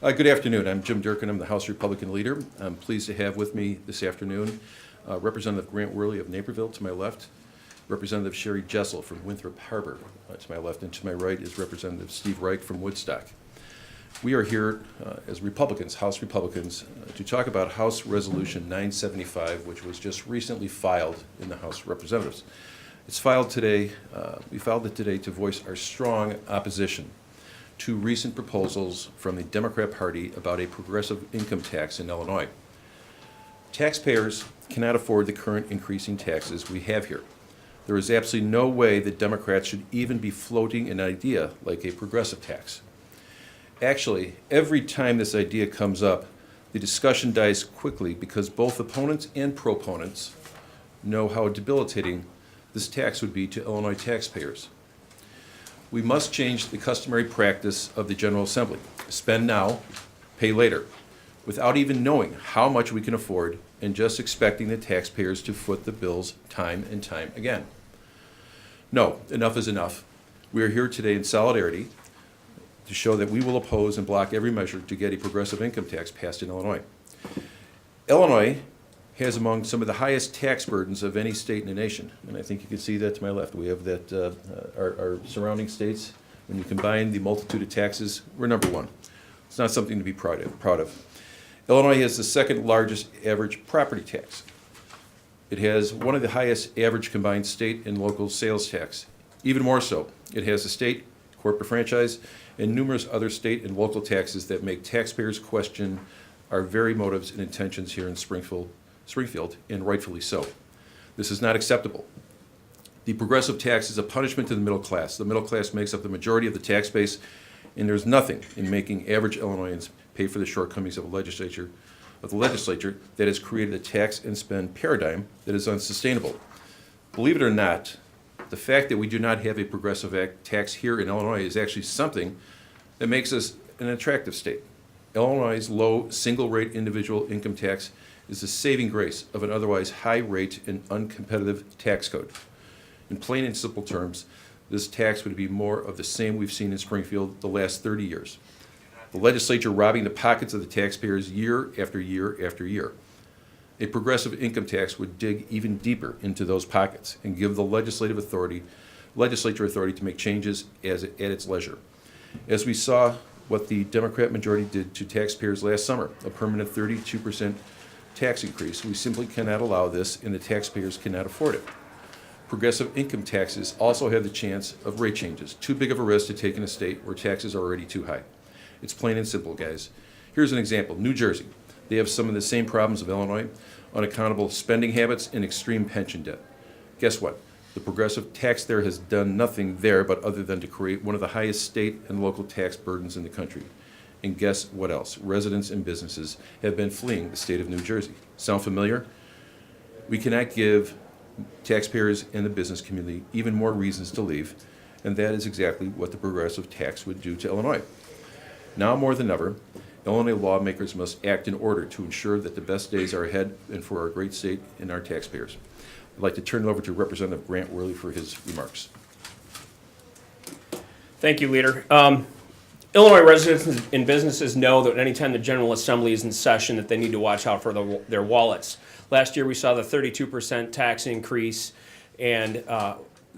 Good afternoon. I'm Jim Durkin. I'm the House Republican leader. I'm pleased to have with me this afternoon Representative Grant Worley of Naperville to my left, Representative Sherry Jessel from Winthrop Harbor to my left, and to my right is Representative Steve Reick from Woodstock. We are here as Republicans, House Republicans, to talk about House Resolution 975, which was just recently filed in the House of Representatives. It's filed today. We filed it today to voice our strong opposition to recent proposals from the Democrat Party about a progressive income tax in Illinois. Taxpayers cannot afford the current increasing taxes we have here. There is absolutely no way that Democrats should even be floating an idea like a progressive tax. Actually, every time this idea comes up, the discussion dies quickly because both opponents and proponents know how debilitating this tax would be to Illinois taxpayers. We must change the customary practice of the General Assembly. Spend now, pay later, without even knowing how much we can afford and just expecting the taxpayers to foot the bills time and time again. No, enough is enough. We are here today in solidarity to show that we will oppose and block every measure to get a progressive income tax passed in Illinois. Illinois has among some of the highest tax burdens of any state in the nation. And I think you can see that to my left. We have that, our surrounding states, when you combine the multitude of taxes, we're number one. It's not something to be proud of. Illinois has the second largest average property tax. It has one of the highest average combined state and local sales tax. Even more so, it has a state, corporate franchise, and numerous other state and local taxes that make taxpayers question our very motives and intentions here in Springfield, and rightfully so. This is not acceptable. The progressive tax is a punishment to the middle class. The middle class makes up the majority of the tax base, and there's nothing in making average Illinoisans pay for the shortcomings of the legislature that has created a tax and spend paradigm that is unsustainable. Believe it or not, the fact that we do not have a progressive tax here in Illinois is actually something that makes us an attractive state. Illinois' low single-rate individual income tax is the saving grace of an otherwise high-rate and uncompetitive tax code. In plain and simple terms, this tax would be more of the same we've seen in Springfield the last 30 years. The legislature robbing the pockets of the taxpayers year after year after year. A progressive income tax would dig even deeper into those pockets and give the legislature authority to make changes at its leisure. As we saw what the Democrat majority did to taxpayers last summer, a permanent 32% tax increase, we simply cannot allow this, and the taxpayers cannot afford it. Progressive income taxes also have the chance of rate changes, too big of a risk to take in a state where taxes are already too high. It's plain and simple, guys. Here's an example. New Jersey. They have some of the same problems of Illinois: unaccountable spending habits and extreme pension debt. Guess what? The progressive tax there has done nothing there but other than to create one of the highest state and local tax burdens in the country. And guess what else? Residents and businesses have been fleeing the state of New Jersey. Sound familiar? We cannot give taxpayers and the business community even more reasons to leave, and that is exactly what the progressive tax would do to Illinois. Now more than ever, Illinois lawmakers must act in order to ensure that the best days are ahead and for our great state and our taxpayers. I'd like to turn it over to Representative Grant Worley for his remarks. Thank you, Leader. Illinois residents and businesses know that anytime the General Assembly is in session that they need to watch out for their wallets. Last year we saw the 32% tax increase, and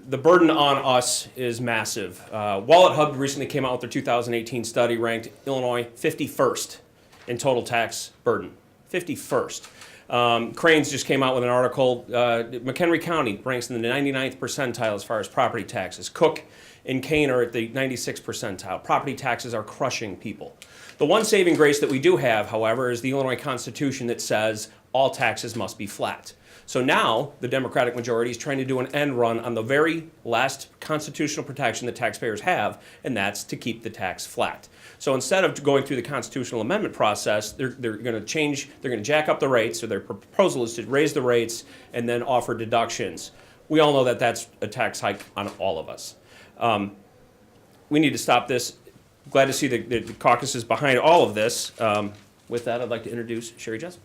the burden on us is massive. Wallet Hub recently came out with their 2018 study, ranked Illinois 51st in total tax burden. 51st. Cranes just came out with an article. McHenry County ranks in the 99th percentile as far as property taxes. Cook and Kane are at the 96th percentile. Property taxes are crushing people. The one saving grace that we do have, however, is the Illinois Constitution that says all taxes must be flat. So now the Democratic majority is trying to do an end run on the very last constitutional protection that taxpayers have, and that's to keep the tax flat. So instead of going through the constitutional amendment process, they're going to jack up the rates, or their proposal is to raise the rates and then offer deductions. We all know that that's a tax hike on all of us. We need to stop this. Glad to see the caucuses behind all of this. With that, I'd like to introduce Sherry Jessel.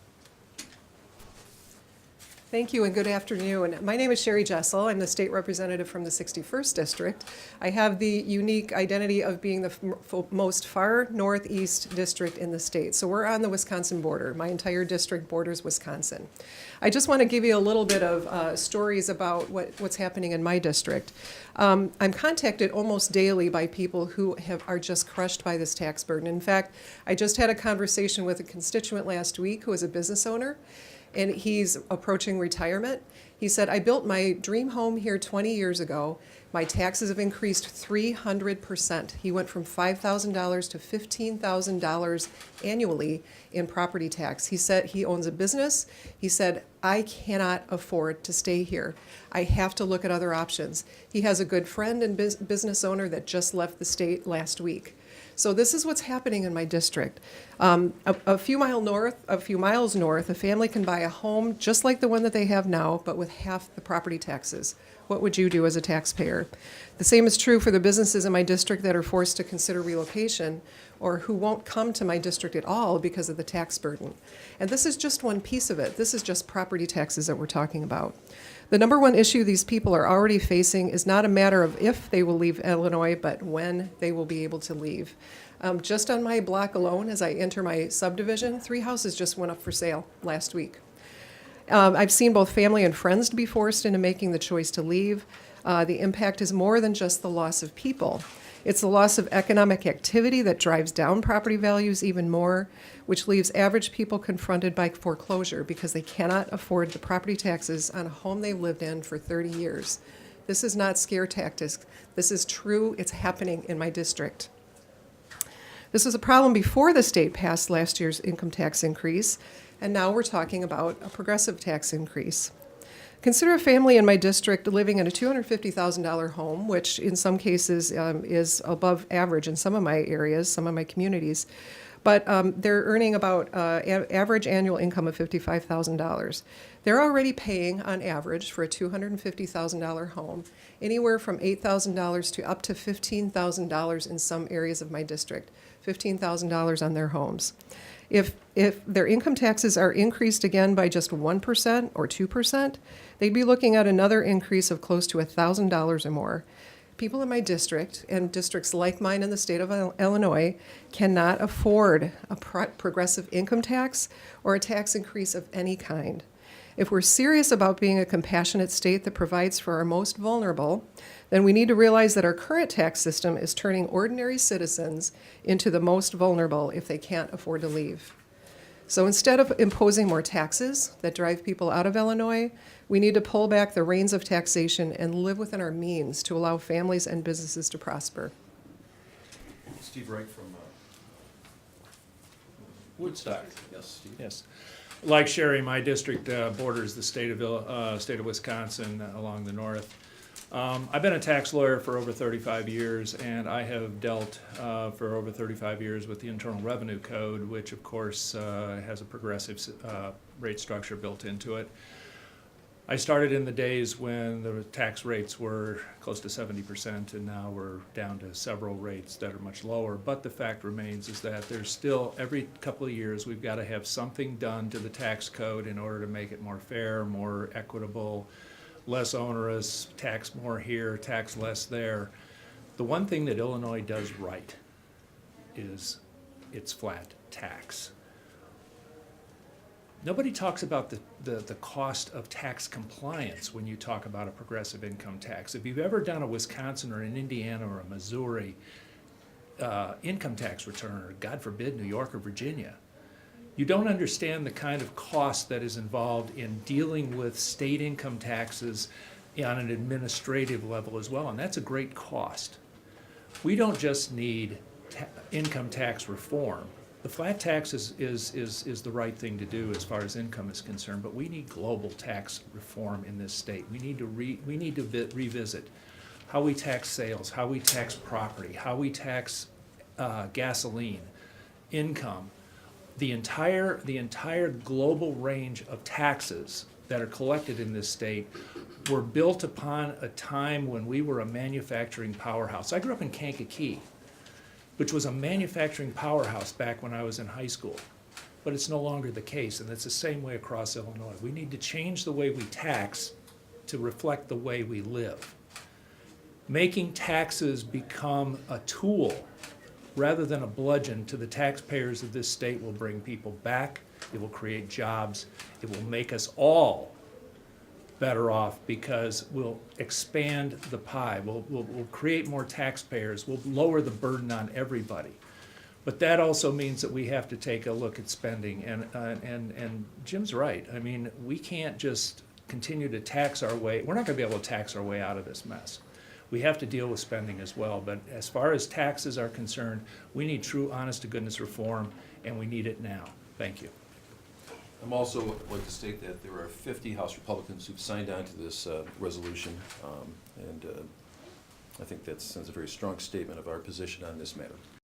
Thank you and good afternoon. My name is Sherry Jessel. I'm the state representative from the 61st District. I have the unique identity of being the most far northeast district in the state. So we're on the Wisconsin border. My entire district borders Wisconsin. I just want to give you a little bit of stories about what's happening in my district. I'm contacted almost daily by people who are just crushed by this tax burden. In fact, I just had a conversation with a constituent last week who is a business owner, and he's approaching retirement. He said, I built my dream home here 20 years ago. My taxes have increased 300%. He went from $5,000 to $15,000 annually in property tax. He said he owns a business. He said, I cannot afford to stay here. I have to look at other options. He has a good friend and business owner that just left the state last week. So this is what's happening in my district. A few miles north, a family can buy a home just like the one that they have now, but with half the property taxes. What would you do as a taxpayer? The same is true for the businesses in my district that are forced to consider relocation or who won't come to my district at all because of the tax burden. And this is just one piece of it. This is just property taxes that we're talking about. The number one issue these people are already facing is not a matter of if they will leave Illinois, but when they will be able to leave. Just on my block alone, as I enter my subdivision, 3 houses just went up for sale last week. I've seen both family and friends to be forced into making the choice to leave. The impact is more than just the loss of people. It's the loss of economic activity that drives down property values even more, which leaves average people confronted by foreclosure because they cannot afford the property taxes on a home they've lived in for 30 years. This is not scare tactics. This is true. It's happening in my district. This was a problem before the state passed last year's income tax increase, and now we're talking about a progressive tax increase. Consider a family in my district living in a $250,000 home, which in some cases is above average in some of my areas, some of my communities. But they're earning about average annual income of $55,000. They're already paying, on average, for a $250,000 home, anywhere from $8,000 to up to $15,000 in some areas of my district, $15,000 on their homes. If their income taxes are increased again by just 1% or 2%, they'd be looking at another increase of close to $1,000 or more. People in my district and districts like mine in the state of Illinois cannot afford a progressive income tax or a tax increase of any kind. If we're serious about being a compassionate state that provides for our most vulnerable, then we need to realize that our current tax system is turning ordinary citizens into the most vulnerable if they can't afford to leave. So instead of imposing more taxes that drive people out of Illinois, we need to pull back the reins of taxation and live within our means to allow families and businesses to prosper. Steve Reick from Woodstock. Yes, Steve. Yes. Like Sherry, my district borders the state of Wisconsin along the north. I've been a tax lawyer for over 35 years, and I have dealt for over 35 years with the Internal Revenue Code, which of course has a progressive rate structure built into it. I started in the days when the tax rates were close to 70%, and now we're down to several rates that are much lower. But the fact remains is that there's still, every couple of years, we've got to have something done to the tax code in order to make it more fair, more equitable, less onerous, tax more here, tax less there. The one thing that Illinois does right is its flat tax. Nobody talks about the cost of tax compliance when you talk about a progressive income tax. If you've ever done a Wisconsin or an Indiana or a Missouri income tax return, or God forbid, New York or Virginia, you don't understand the kind of cost that is involved in dealing with state income taxes on an administrative level as well, and that's a great cost. We don't just need income tax reform. The flat tax is the right thing to do as far as income is concerned, but we need global tax reform in this state. We need to revisit how we tax sales, how we tax property, how we tax gasoline, income. The entire global range of taxes that are collected in this state were built upon a time when we were a manufacturing powerhouse. I grew up in Kankakee, which was a manufacturing powerhouse back when I was in high school. but it's no longer the case, and it's the same way across Illinois. We need to change the way we tax to reflect the way we live. Making taxes become a tool rather than a bludgeon to the taxpayers of this state will bring people back, it will create jobs, it will make us all better off because we'll expand the pie, we'll create more taxpayers, we'll lower the burden on everybody. But that also means that we have to take a look at spending, and Jim's right. I mean, we can't just continue to tax our way, we're not gonna be able to tax our way out of this mess. We have to deal with spending as well, but as far as taxes are concerned, we need true honest-to-goodness reform, and we need it now. Thank you. I'm also like to state that there are 50 House Republicans who've signed on to this resolution, and I think that sends a very strong statement of our position on this matter.